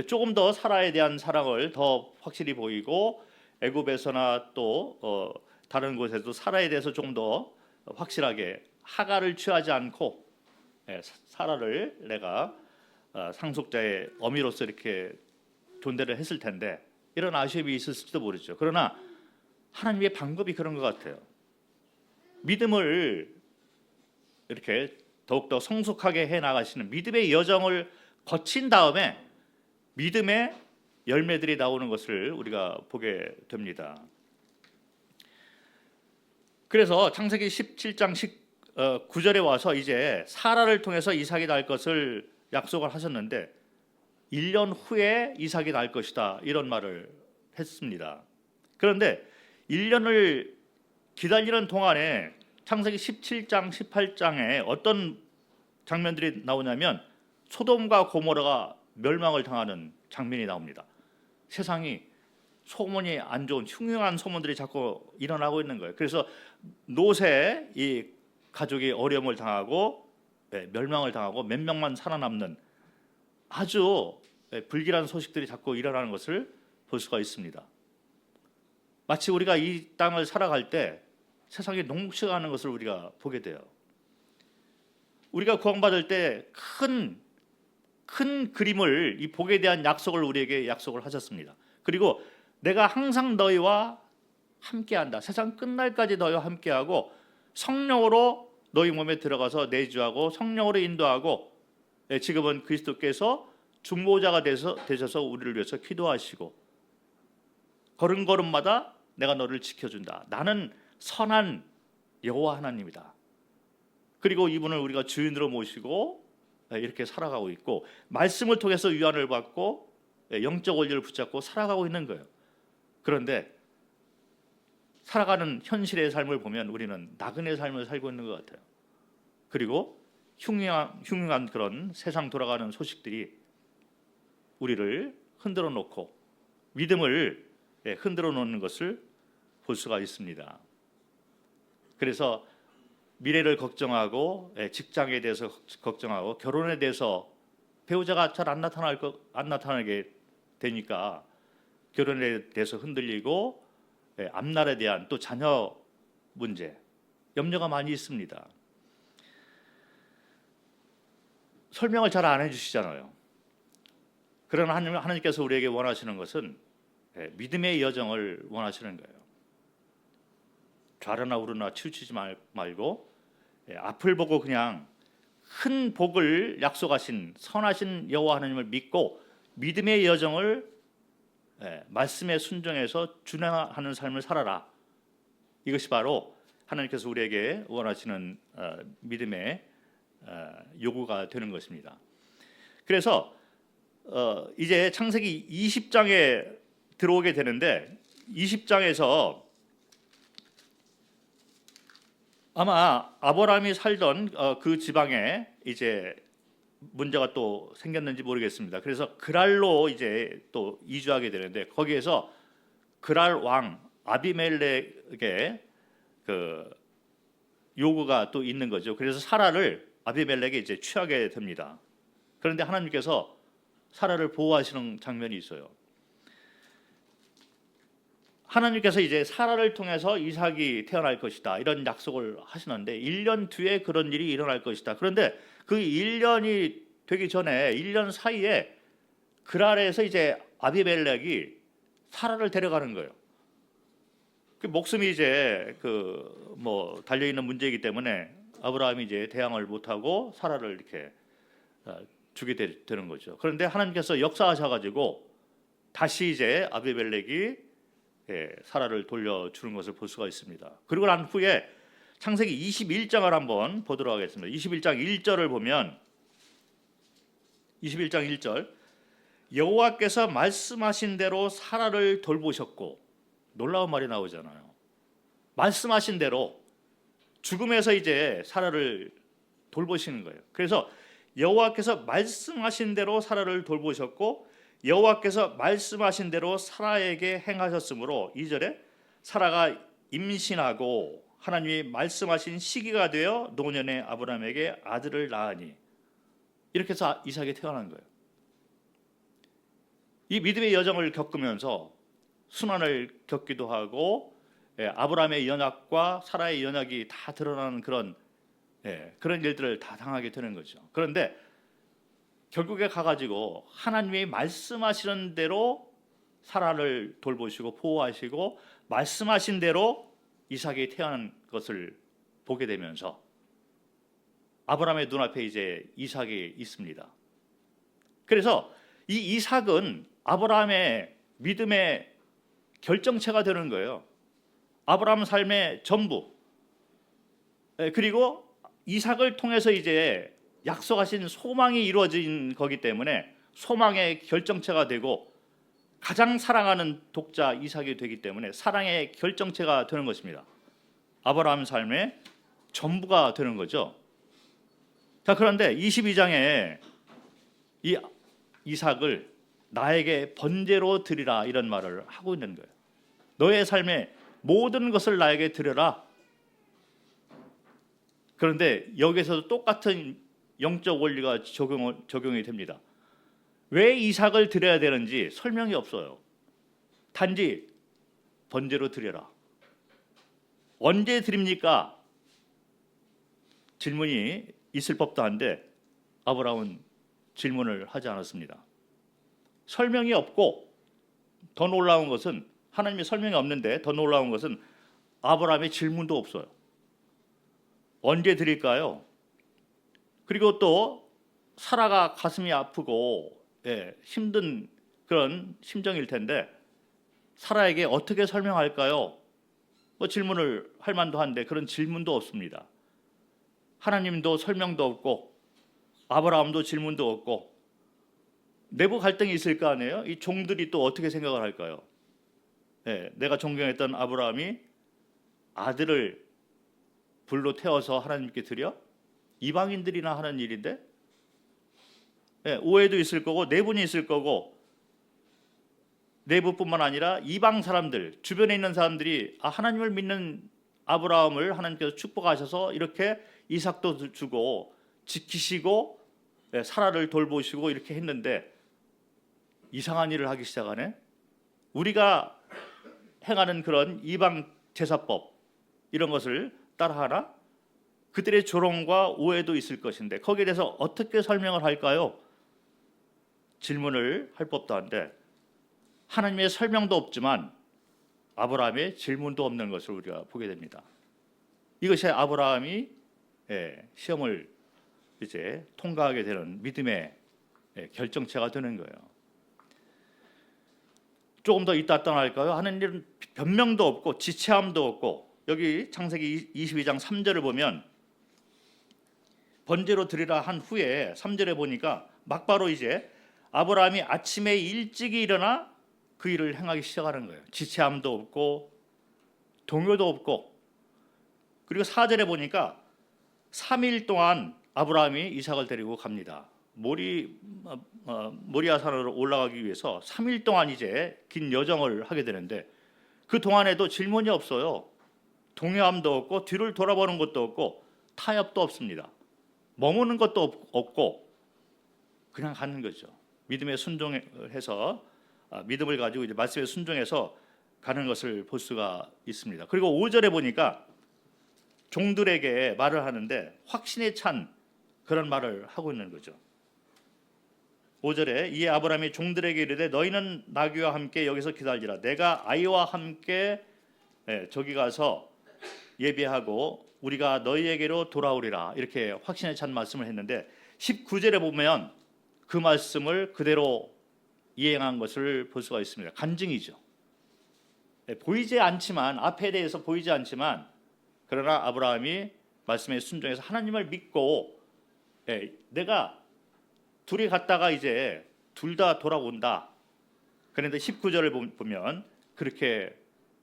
조금 더 사라에 대한 사랑을 더 확실히 보이고, 애굽에서나 또 다른 곳에도 사라에 대해서 좀 더 확실하게 하갈을 취하지 않고 사라를 내가 상속자의 어미로서 이렇게 존대를 했을 텐데, 이런 아쉬움이 있을지도 모르죠. 그러나 하나님의 방법이 그런 것 같아요. 믿음을 이렇게 더욱더 성숙하게 해나가시는 믿음의 여정을 거친 다음에 믿음의 열매들이 나오는 것을 우리가 보게 됩니다. 그래서 창세기 17장 19절에 와서 이제 사라를 통해서 이삭이 날 것을 약속을 하셨는데 1년 후에 이삭이 날 것이다, 이런 말을 했습니다. 그런데 1년을 기다리는 동안에 창세기 17장 18장에 어떤 장면들이 나오냐면 소돔과 고모라가 멸망을 당하는 장면이 나옵니다. 세상이 소문이 안 좋은 흉흉한 소문들이 자꾸 일어나고 있는 거예요. 그래서 롯의 이 가족이 어려움을 당하고 멸망을 당하고 몇 명만 살아남는 아주 불길한 소식들이 자꾸 일어나는 것을 볼 수가 있습니다. 마치 우리가 이 땅을 살아갈 때 세상이 녹록치가 않은 것을 우리가 보게 돼요. 우리가 구원받을 때 큰 그림을, 이 복에 대한 약속을 우리에게 약속을 하셨습니다. 그리고 내가 항상 너희와 함께한다, 세상 끝날까지 너희와 함께하고 성령으로 너희 몸에 들어가서 내주하고 성령으로 인도하고, 지금은 그리스도께서 중보자가 되셔서 우리를 위해서 기도하시고 걸음걸음마다 내가 너를 지켜준다, 나는 선한 여호와 하나님이다. 그리고 이분을 우리가 주인으로 모시고 이렇게 살아가고 있고, 말씀을 통해서 위안을 받고 영적 원리를 붙잡고 살아가고 있는 거예요. 그런데 살아가는 현실의 삶을 보면 우리는 나그네 삶을 살고 있는 것 같아요. 그리고 흉흉한 그런 세상 돌아가는 소식들이 우리를 흔들어 놓고 믿음을 흔들어 놓는 것을 볼 수가 있습니다. 그래서 미래를 걱정하고 직장에 대해서 걱정하고 결혼에 대해서 배우자가 잘 안 나타나게 되니까 결혼에 대해서 흔들리고, 앞날에 대한 또 자녀 문제, 염려가 많이 있습니다. 설명을 잘 안 해주시잖아요. 그러나 하나님께서 우리에게 원하시는 것은 믿음의 여정을 원하시는 거예요. 좌르나 우르나 치우치지 말고 앞을 보고 그냥 큰 복을 약속하신 선하신 여호와 하나님을 믿고 믿음의 여정을 말씀에 순종해서 준행하는 삶을 살아라. 이것이 바로 하나님께서 우리에게 원하시는 믿음의 요구가 되는 것입니다. 그래서 이제 창세기 20장에 들어오게 되는데 20장에서 아마 아브라함이 살던 그 지방에 이제 문제가 또 생겼는지 모르겠습니다. 그래서 그랄로 이제 또 이주하게 되는데 거기에서 그랄 왕 아비멜렉의 그 요구가 또 있는 거죠. 그래서 사라를 아비멜렉에 이제 취하게 됩니다. 그런데 하나님께서 사라를 보호하시는 장면이 있어요. 하나님께서 이제 사라를 통해서 이삭이 태어날 것이다 이런 약속을 하시는데 1년 뒤에 그런 일이 일어날 것이다. 그런데 그 1년이 되기 전에 1년 사이에 그랄에서 이제 아비멜렉이 사라를 데려가는 거예요. 그 목숨이 이제 그 뭐 달려 있는 문제이기 때문에 아브라함이 이제 대항을 못하고 사라를 이렇게 주게 되는 거죠. 그런데 하나님께서 역사하셔가지고 다시 이제 아비멜렉이 사라를 돌려주는 것을 볼 수가 있습니다. 그리고 난 후에 창세기 21장을 한번 보도록 하겠습니다. 21장 1절을 보면 21장 1절 여호와께서 말씀하신 대로 사라를 돌보셨고 놀라운 말이 나오잖아요. 말씀하신 대로 죽음에서 이제 사라를 돌보시는 거예요. 그래서 여호와께서 말씀하신 대로 사라를 돌보셨고 여호와께서 말씀하신 대로 사라에게 행하셨으므로 2절에 사라가 임신하고 하나님이 말씀하신 시기가 되어 노년의 아브라함에게 아들을 낳으니 이렇게 해서 이삭이 태어난 거예요. 이 믿음의 여정을 겪으면서 순환을 겪기도 하고 아브라함의 연약과 사라의 연약이 다 드러나는 그런 일들을 다 당하게 되는 거죠. 그런데 결국에 가가지고 하나님이 말씀하시는 대로 사라를 돌보시고 보호하시고 말씀하신 대로 이삭이 태어난 것을 보게 되면서 아브라함의 눈앞에 이제 이삭이 있습니다. 그래서 이 이삭은 아브라함의 믿음의 결정체가 되는 거예요. 아브라함 삶의 전부. 그리고 이삭을 통해서 이제 약속하신 소망이 이루어진 거기 때문에 소망의 결정체가 되고 가장 사랑하는 독자 이삭이 되기 때문에 사랑의 결정체가 되는 것입니다. 아브라함 삶의 전부가 되는 거죠. 자, 그런데 22장에 이 이삭을 나에게 번제로 드리라 이런 말을 하고 있는 거예요. 너의 삶의 모든 것을 나에게 드려라. 그런데 여기서도 똑같은 영적 원리가 적용이 됩니다. 왜 이삭을 드려야 되는지 설명이 없어요. 단지 번제로 드려라. 언제 드립니까? 질문이 있을 법도 한데 아브라함은 질문을 하지 않았습니다. 설명이 없고 더 놀라운 것은 하나님의 설명이 없는데 더 놀라운 것은 아브라함의 질문도 없어요. 언제 드릴까요? 그리고 또 사라가 가슴이 아프고 힘든 그런 심정일 텐데 사라에게 어떻게 설명할까요? 질문을 할 만도 한데 그런 질문도 없습니다. 하나님도 설명도 없고 아브라함도 질문도 없고 내부 갈등이 있을 거 아니에요? 이 종들이 또 어떻게 생각을 할까요? 내가 존경했던 아브라함이 아들을 불로 태워서 하나님께 드려? 이방인들이나 하는 일인데 오해도 있을 거고 내분이 있을 거고 내부뿐만 아니라 이방 사람들 주변에 있는 사람들이 하나님을 믿는 아브라함을 하나님께서 축복하셔서 이렇게 이삭도 주고 지키시고 사라를 돌보시고 이렇게 했는데 이상한 일을 하기 시작하네. 우리가 행하는 그런 이방 제사법 이런 것을 따라하나? 그들의 조롱과 오해도 있을 것인데 거기에 대해서 어떻게 설명을 할까요? 질문을 할 법도 한데 하나님의 설명도 없지만 아브라함의 질문도 없는 것을 우리가 보게 됩니다. 이것이 아브라함이 시험을 이제 통과하게 되는 믿음의 결정체가 되는 거예요. 조금 더 이따 떠날까요? 하는 일은 변명도 없고 지체함도 없고 여기 창세기 22장 3절을 보면 번제로 드리라 한 후에 3절에 보니까 막바로 이제 아브라함이 아침에 일찍이 일어나 그 일을 행하기 시작하는 거예요. 지체함도 없고 동요도 없고. 그리고 4절에 보니까 3일 동안 아브라함이 이삭을 데리고 갑니다. 모리아 산으로 올라가기 위해서 3일 동안 이제 긴 여정을 하게 되는데 그 동안에도 질문이 없어요. 동요함도 없고 뒤를 돌아보는 것도 없고 타협도 없습니다. 머무는 것도 없고 그냥 가는 거죠. 믿음에 순종해서 믿음을 가지고 이제 말씀에 순종해서 가는 것을 볼 수가 있습니다. 그리고 5절에 보니까 종들에게 말을 하는데 확신에 찬 그런 말을 하고 있는 거죠. 5절에 이에 아브라함이 종들에게 이르되 너희는 나귀와 함께 여기서 기다리라. 내가 아이와 함께 저기 가서 예배하고 우리가 너희에게로 돌아오리라. 이렇게 확신에 찬 말씀을 했는데 19절에 보면 그 말씀을 그대로 이행한 것을 볼 수가 있습니다. 간증이죠. 보이지 않지만 앞에 대해서 보이지 않지만 그러나 아브라함이 말씀에 순종해서 하나님을 믿고 내가 둘이 갔다가 이제 둘 다 돌아온다. 그런데 19절을 보면 그렇게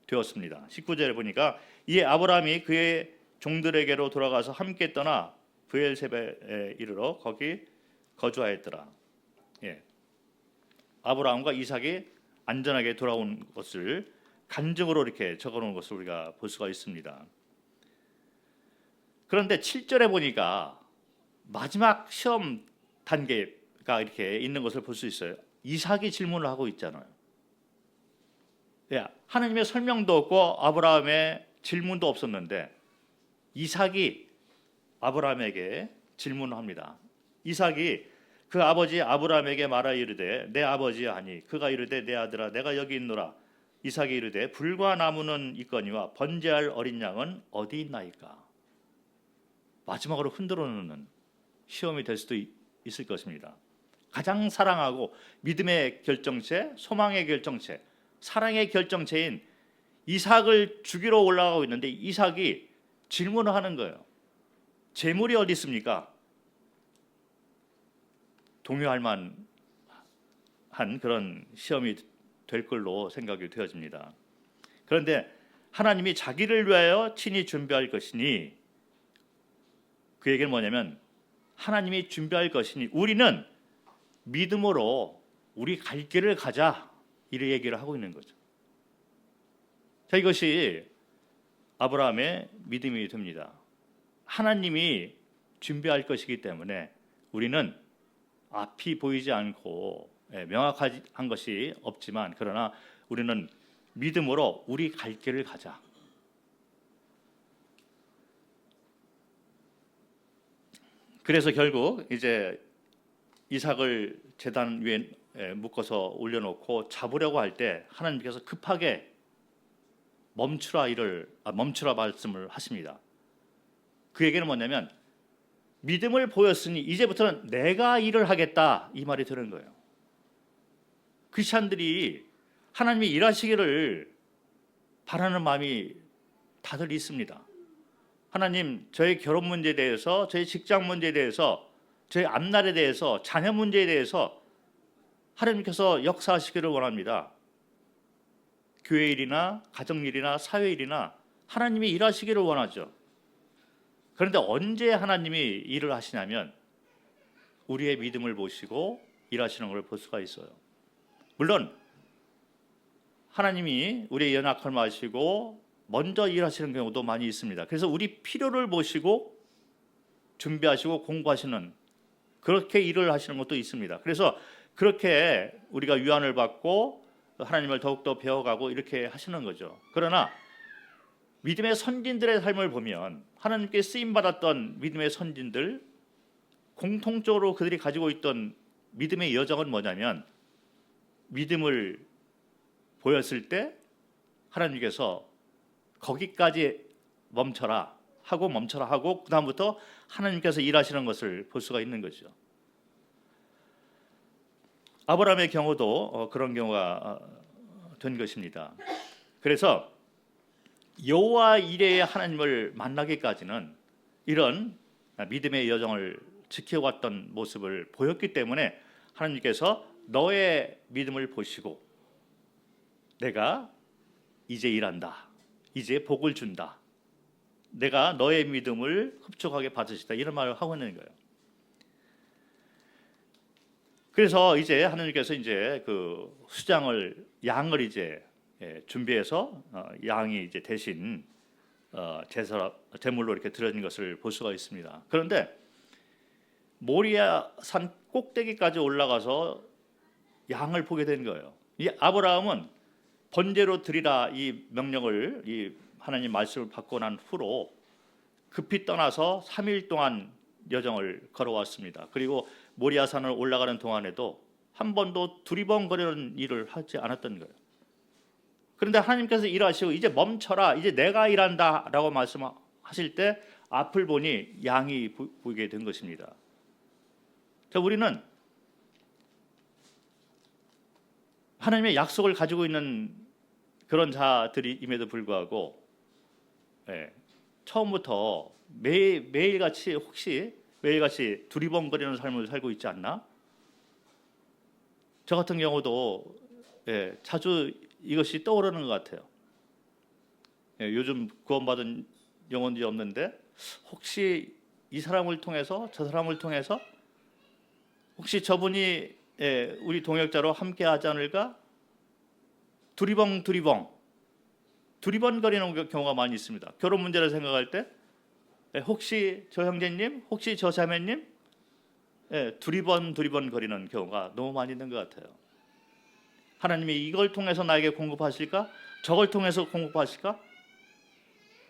되었습니다. 19절에 보니까 이에 아브라함이 그의 종들에게로 돌아가서 함께 떠나 브엘세바에 이르러 거기 거주하였더라. 아브라함과 이삭이 안전하게 돌아온 것을 간증으로 이렇게 적어놓은 것을 우리가 볼 수가 있습니다. 그런데 7절에 보니까 마지막 시험 단계가 이렇게 있는 것을 볼 수 있어요. 이삭이 질문을 하고 있잖아요. 하나님의 설명도 없고 아브라함의 질문도 없었는데 이삭이 아브라함에게 질문을 합니다. 이삭이 그 아버지 아브라함에게 말하여 이르되 내 아버지야 하니 그가 이르되 내 아들아 내가 여기 있노라. 이삭이 이르되 불과 나무는 있거니와 번제할 어린 양은 어디 있나이까. 마지막으로 흔들어 놓는 시험이 될 수도 있을 것입니다. 가장 사랑하고 믿음의 결정체, 소망의 결정체, 사랑의 결정체인 이삭을 죽이러 올라가고 있는데 이삭이 질문을 하는 거예요. 재물이 어디 있습니까? 동요할 만한 그런 시험이 될 걸로 생각이 되어집니다. 그런데 하나님이 자기를 위하여 친히 준비할 것이니 그 얘기는 뭐냐면 하나님이 준비할 것이니 우리는 믿음으로 우리 갈 길을 가자 이런 얘기를 하고 있는 거죠. 자, 이것이 아브라함의 믿음이 됩니다. 하나님이 준비할 것이기 때문에 우리는 앞이 보이지 않고 명확한 것이 없지만 그러나 우리는 믿음으로 우리 갈 길을 가자. 그래서 결국 이제 이삭을 제단 위에 묶어서 올려놓고 잡으려고 할 때 하나님께서 급하게 멈추라 말씀을 하십니다. 그 얘기는 뭐냐면 믿음을 보였으니 이제부터는 내가 일을 하겠다 이 말이 되는 거예요. 크리스찬들이 하나님이 일하시기를 바라는 마음이 다들 있습니다. 하나님 저의 결혼 문제에 대해서 저의 직장 문제에 대해서 저의 앞날에 대해서 자녀 문제에 대해서 하나님께서 역사하시기를 원합니다. 교회 일이나 가정 일이나 사회 일이나 하나님이 일하시기를 원하죠. 그런데 언제 하나님이 일을 하시냐면 우리의 믿음을 보시고 일하시는 걸 볼 수가 있어요. 물론 하나님이 우리의 연약함을 아시고 먼저 일하시는 경우도 많이 있습니다. 그래서 우리 필요를 보시고 준비하시고 공부하시는 그렇게 일을 하시는 것도 있습니다. 그래서 그렇게 우리가 위안을 받고 하나님을 더욱더 배워가고 이렇게 하시는 거죠. 그러나 믿음의 선진들의 삶을 보면 하나님께 쓰임받았던 믿음의 선진들 공통적으로 그들이 가지고 있던 믿음의 여정은 뭐냐면 믿음을 보였을 때 하나님께서 거기까지 멈춰라 하고 그 다음부터 하나님께서 일하시는 것을 볼 수가 있는 거죠. 아브라함의 경우도 그런 경우가 된 것입니다. 그래서 여호와 이레의 하나님을 만나기까지는 이런 믿음의 여정을 지켜왔던 모습을 보였기 때문에 하나님께서 너의 믿음을 보시고 내가 이제 일한다, 이제 복을 준다, 내가 너의 믿음을 흡족하게 받으시다, 이런 말을 하고 있는 거예요. 그래서 이제 하나님께서 이제 그 수장을, 양을 이제 준비해서 양이 이제 대신 제물로 이렇게 드려진 것을 볼 수가 있습니다. 그런데 모리아 산 꼭대기까지 올라가서 양을 보게 된 거예요. 이 아브라함은 번제로 드리라 이 명령을, 이 하나님 말씀을 받고 난 후로 급히 떠나서 3일 동안 여정을 걸어왔습니다. 그리고 모리아산을 올라가는 동안에도 한 번도 두리번거리는 일을 하지 않았던 거예요. 그런데 하나님께서 일하시고 이제 멈춰라, 이제 내가 일한다라고 말씀하실 때 앞을 보니 양이 보이게 된 것입니다. 자, 우리는 하나님의 약속을 가지고 있는 그런 자들임에도 불구하고 처음부터 매일같이 혹시 매일같이 두리번거리는 삶을 살고 있지 않나? 저 같은 경우도 자주 이것이 떠오르는 것 같아요. 요즘 구원받은 영혼들이 없는데 혹시 이 사람을 통해서 저 사람을 통해서 혹시 저분이 우리 동역자로 함께 하지 않을까? 두리번거리는 경우가 많이 있습니다. 결혼 문제를 생각할 때 혹시 저 형제님, 혹시 저 자매님, 두리번거리는 경우가 너무 많이 있는 것 같아요. 하나님이 이걸 통해서 나에게 공급하실까? 저걸 통해서 공급하실까?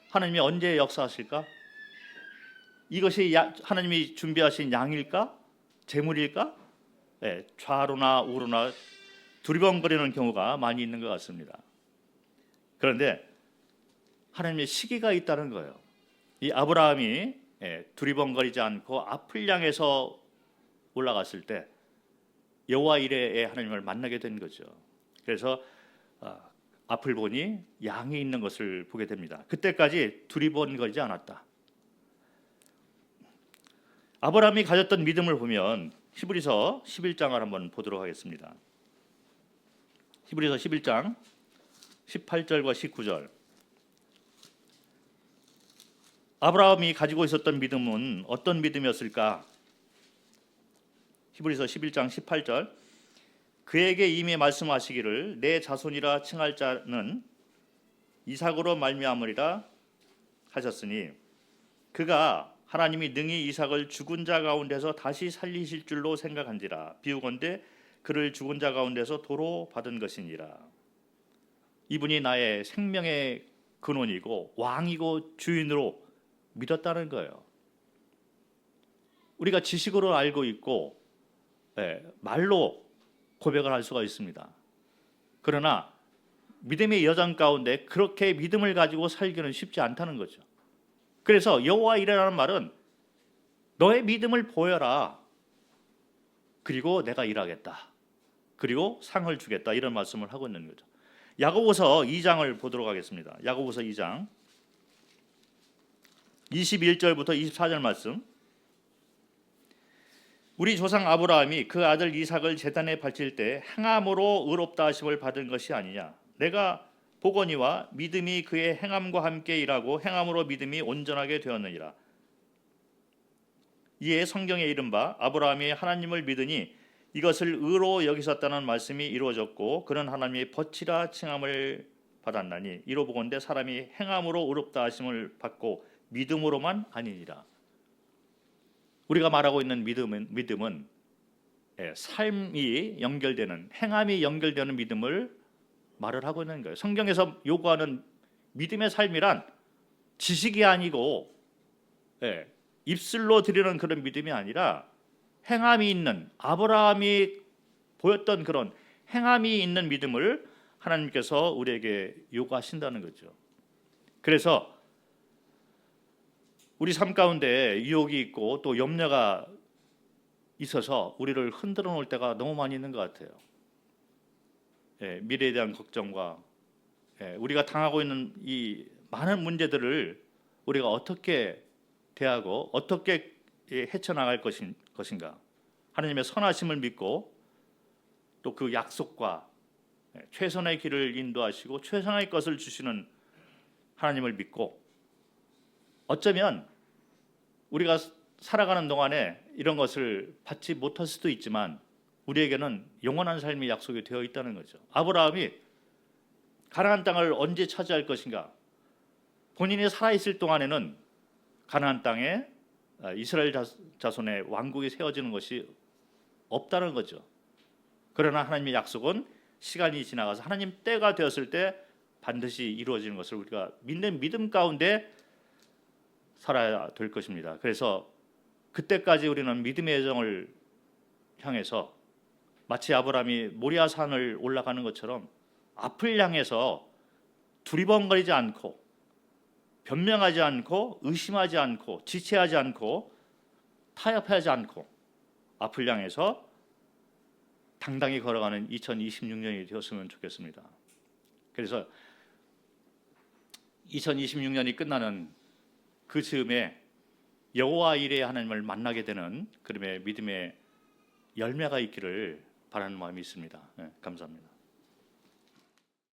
하나님이 언제 역사하실까? 이것이 하나님이 준비하신 양일까? 재물일까? 좌로나 우로나 두리번거리는 경우가 많이 있는 것 같습니다. 그런데 하나님의 시기가 있다는 거예요. 이 아브라함이 두리번거리지 않고 앞을 향해서 올라갔을 때 여호와 이레의 하나님을 만나게 된 거죠. 그래서 앞을 보니 양이 있는 것을 보게 됩니다. 그때까지 두리번거리지 않았다. 아브라함이 가졌던 믿음을 보면 히브리서 11장을 한번 보도록 하겠습니다. 히브리서 11장 18절과 19절. 아브라함이 가지고 있었던 믿음은 어떤 믿음이었을까? 히브리서 11장 18절. 그에게 이미 말씀하시기를 내 자손이라 칭할 자는 이삭으로 말미암으리라 하셨으니 그가 하나님이 능히 이삭을 죽은 자 가운데서 다시 살리실 줄로 생각한지라. 비유건대 그를 죽은 자 가운데서 도로 받은 것이니라. 이분이 나의 생명의 근원이고 왕이고 주인으로 믿었다는 거예요. 우리가 지식으로 알고 있고 말로 고백을 할 수가 있습니다. 그러나 믿음의 여정 가운데 그렇게 믿음을 가지고 살기는 쉽지 않다는 거죠. 그래서 여호와 이레라는 말은 너의 믿음을 보여라. 그리고 내가 일하겠다. 그리고 상을 주겠다. 이런 말씀을 하고 있는 거죠. 야고보서 2장을 보도록 하겠습니다. 야고보서 2장 21절부터 24절 말씀. 우리 조상 아브라함이 그 아들 이삭을 제단에 바칠 때 행함으로 의롭다 하심을 받은 것이 아니냐. 내가 보거니와 믿음이 그의 행함과 함께 일하고 행함으로 믿음이 온전하게 되었느니라. 이에 성경에 이른 바 아브라함이 하나님을 믿으니 이것을 의로 여기셨다는 말씀이 이루어졌고 그는 하나님의 벗이라 칭함을 받았나니 이로 보건대 사람이 행함으로 의롭다 하심을 받고 믿음으로만 아니니라. 우리가 말하고 있는 믿음은 삶이 연결되는, 행함이 연결되는 믿음을 말을 하고 있는 거예요. 성경에서 요구하는 믿음의 삶이란 지식이 아니고 입술로 드리는 그런 믿음이 아니라 행함이 있는, 아브라함이 보였던 그런 행함이 있는 믿음을 하나님께서 우리에게 요구하신다는 거죠. 그래서 우리 삶 가운데 유혹이 있고 또 염려가 있어서 우리를 흔들어 놓을 때가 너무 많이 있는 것 같아요. 미래에 대한 걱정과 우리가 당하고 있는 이 많은 문제들을 우리가 어떻게 대하고 어떻게 헤쳐나갈 것인가. 하나님의 선하심을 믿고 또 그 약속과 최선의 길을 인도하시고 최선의 것을 주시는 하나님을 믿고, 어쩌면 우리가 살아가는 동안에 이런 것을 받지 못할 수도 있지만 우리에게는 영원한 삶의 약속이 되어 있다는 거죠. 아브라함이 가나안 땅을 언제 차지할 것인가? 본인이 살아있을 동안에는 가나안 땅에 이스라엘 자손의 왕국이 세워지는 것이 없다는 거죠. 그러나 하나님의 약속은 시간이 지나가서 하나님 때가 되었을 때 반드시 이루어지는 것을 우리가 믿는 믿음 가운데 살아야 될 것입니다. 그래서 그때까지 우리는 믿음의 여정을 향해서 마치 아브라함이 모리아 산을 올라가는 것처럼 앞을 향해서 두리번거리지 않고 변명하지 않고 의심하지 않고 지체하지 않고 타협하지 않고 앞을 향해서 당당히 걸어가는 2026년이 되었으면 좋겠습니다. 그래서 2026년이 끝나는 그 즈음에 여호와 이레 하나님을 만나게 되는 그림의 믿음의 열매가 있기를 바라는 마음이 있습니다. 감사합니다.